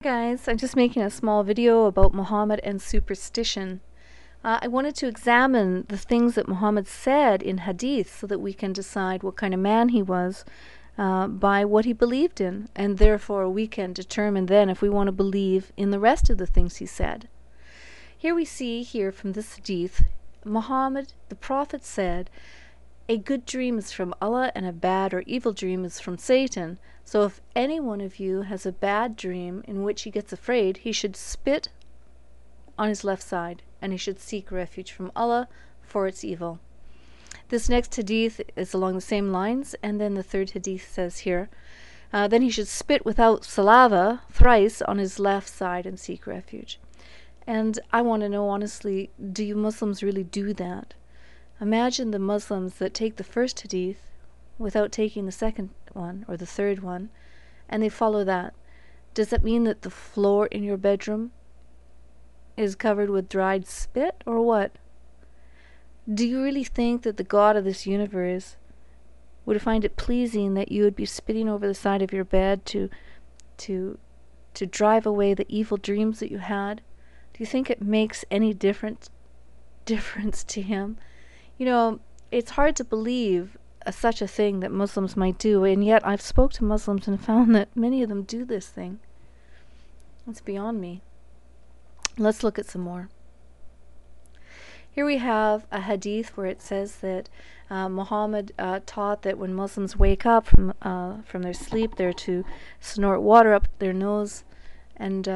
Guys, I'm just making a small video about Muhammad and superstition. I wanted to examine the things that Muhammad said in hadith so that we can decide what kind of man he was by what he believed in, and therefore we can determine then if we want to believe in the rest of the things he said. Here we see here from this hadith, Muhammad, the Prophet, said, a good dream is from Allah and a bad or evil dream is from Satan. So if any one of you has a bad dream in which he gets afraid, he should spit on his left side and he should seek refuge from Allah for its evil. This next hadith is along the same lines, and then the third hadith says here, then he should spit without saliva thrice on his left side and seek refuge. And I want to know honestly, do you Muslims really do that? Imagine the Muslims that take the first hadith without taking the second one or the third one, and they follow that. Does that mean that the floor in your bedroom is covered with dried spit, or what? Do you really think that the God of this universe would find it pleasing that you would be spitting over the side of your bed to drive away the evil dreams that you had? Do you think it makes any difference to him? You know, it's hard to believe such a thing that Muslims might do, and yet I've spoke to Muslims and found that many of them do this thing. It's beyond me. Let's look at some more. Here we have a hadith where it says that Muhammad taught that when Muslims wake up from their sleep, they're to snort water up their nose and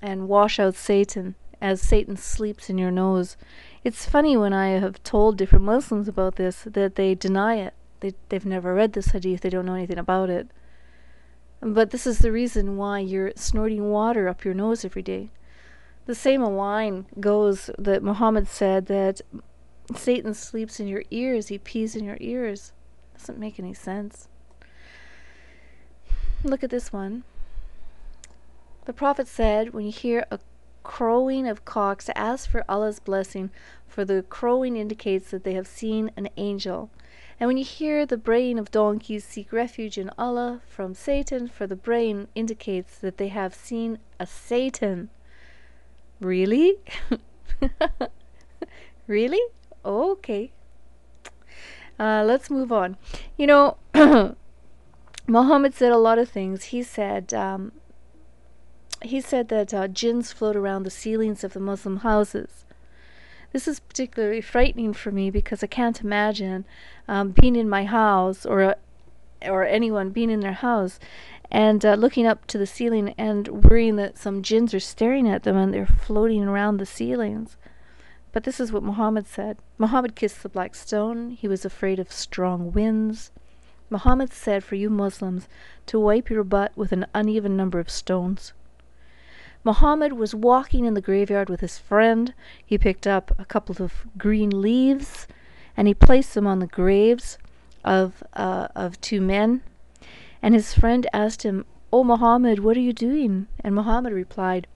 wash out Satan, as Satan sleeps in your nose. It's funny when I have told different Muslims about this that they deny it. They've never read this hadith. They don't know anything about it. But this is the reason why you're snorting water up your nose every day. The same line goes that Muhammad said that Satan sleeps in your ears. He pees in your ears. Doesn't make any sense. Look at this one. The Prophet said, when you hear a crowing of cocks, ask for Allah's blessing, for the crowing indicates that they have seen an angel. And when you hear the braying of donkeys, seek refuge in Allah from Satan, for the braying indicates that they have seen a Satan. Really? Really? Okay. Let's move on. You know, Muhammad said a lot of things. He said that jinns float around the ceilings of the Muslim houses. This is particularly frightening for me because I can't imagine being in my house or anyone being in their house and looking up to the ceiling and worrying that some jinns are staring at them and they're floating around the ceilings. But this is what Muhammad said. Muhammad kissed the black stone. He was afraid of strong winds. Muhammad said for you Muslims to wipe your butt with an uneven number of stones. Muhammad was walking in the graveyard with his friend. He picked up a couple of green leaves and he placed them on the graves of two men. And his friend asked him, "Oh Muhammad, what are you doing?" And Muhammad replied,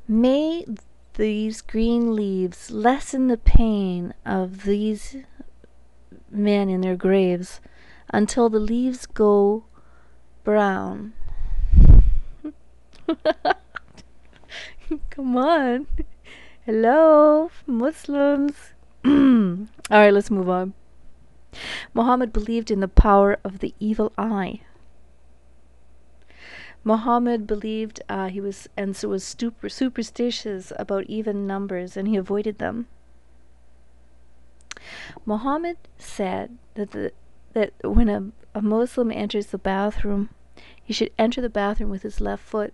"May these green leaves lessen the pain of these men in their graves until the leaves go brown." Come on. Hello, Muslims. Alright, let's move on. Muhammad believed in the power of the evil eye. Muhammad believed he was superstitious about even numbers, and he avoided them. Muhammad said that when a Muslim enters the bathroom, he should enter the bathroom with his left foot.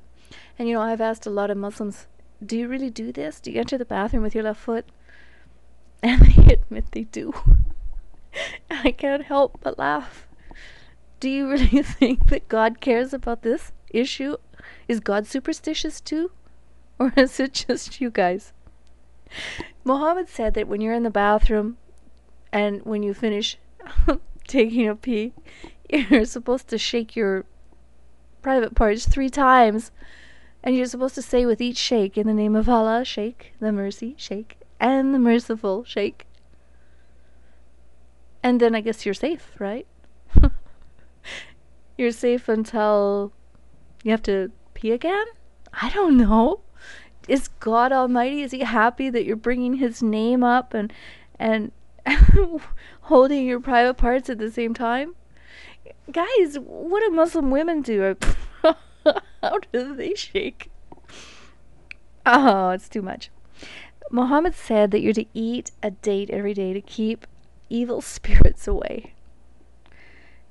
And you know, I've asked a lot of Muslims, do you really do this? Do you enter the bathroom with your left foot? And they admit they do. I can't help but laugh. Do you really think that God cares about this issue? Is God superstitious too? Or is it just you guys? Muhammad said that when you're in the bathroom and when you finish taking a pee, you're supposed to shake your private parts 3 times. And you're supposed to say with each shake, in the name of Allah, shake, the mercy, shake, and the merciful, shake. And then I guess you're safe, right? You're safe until you have to happy again? I don't know. Is God Almighty, is he happy that you're bringing his name up and holding your private parts at the same time? Guys, what do Muslim women do? How do they shake? Oh, it's too much. Muhammad said that you're to eat a date every day to keep evil spirits away.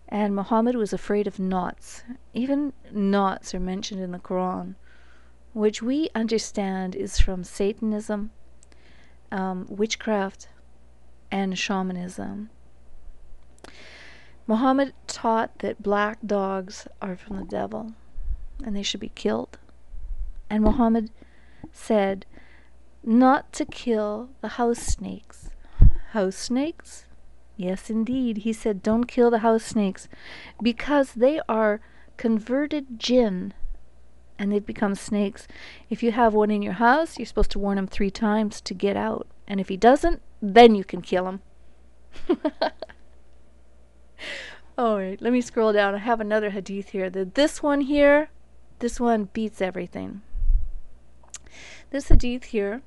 And Muhammad was afraid of knots. Even knots are mentioned in the Quran, which we understand is from Satanism, witchcraft, and shamanism. Muhammad taught that black dogs are from the devil and they should be killed. And Muhammad said not to kill the house snakes. House snakes? Yes, indeed. He said don't kill the house snakes because they are converted jinn and they've become snakes. If you have one in your house, you're supposed to warn him 3 times to get out. And if he doesn't, then you can kill him. Alright, let me scroll down. I have another hadith here. This one here, this one beats everything. This hadith here,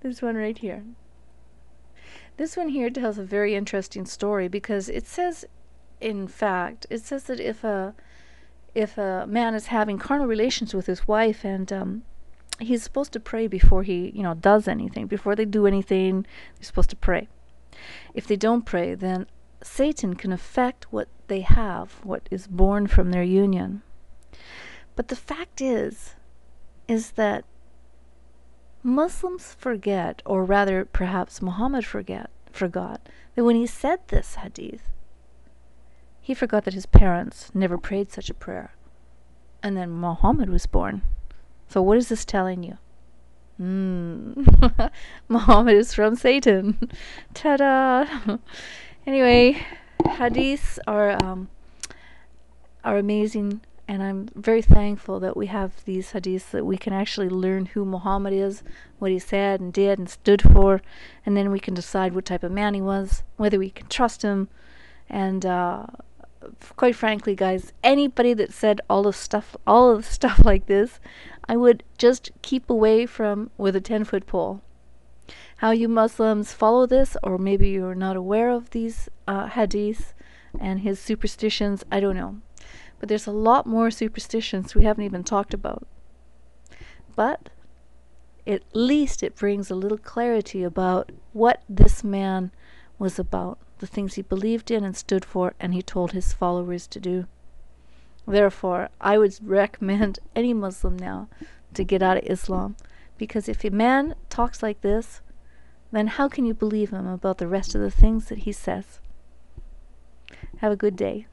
this one right here. This one here tells a very interesting story because it says, in fact, it says that if a man is having carnal relations with his wife and he's supposed to pray before he, does anything. Before they do anything, they're supposed to pray. If they don't pray, then Satan can affect what they have, what is born from their union. But the fact is that Muslims forget, or rather perhaps Muhammad forgot, that when he said this hadith, he forgot that his parents never prayed such a prayer. And then Muhammad was born. So what is this telling you? Muhammad is from Satan. Ta-da! Anyway, hadiths are amazing, and I'm very thankful that we have these hadiths that we can actually learn who Muhammad is, what he said and did and stood for, and then we can decide what type of man he was, whether we can trust him, and quite frankly, guys, anybody that said all of the stuff like this, I would just keep away from with a 10-foot pole. How you Muslims follow this, or maybe you're not aware of these hadiths and his superstitions, I don't know. But there's a lot more superstitions we haven't even talked about. But at least it brings a little clarity about what this man was about, the things he believed in and stood for, and he told his followers to do. Therefore, I would recommend any Muslim now to get out of Islam, because if a man talks like this, then how can you believe him about the rest of the things that he says? Have a good day.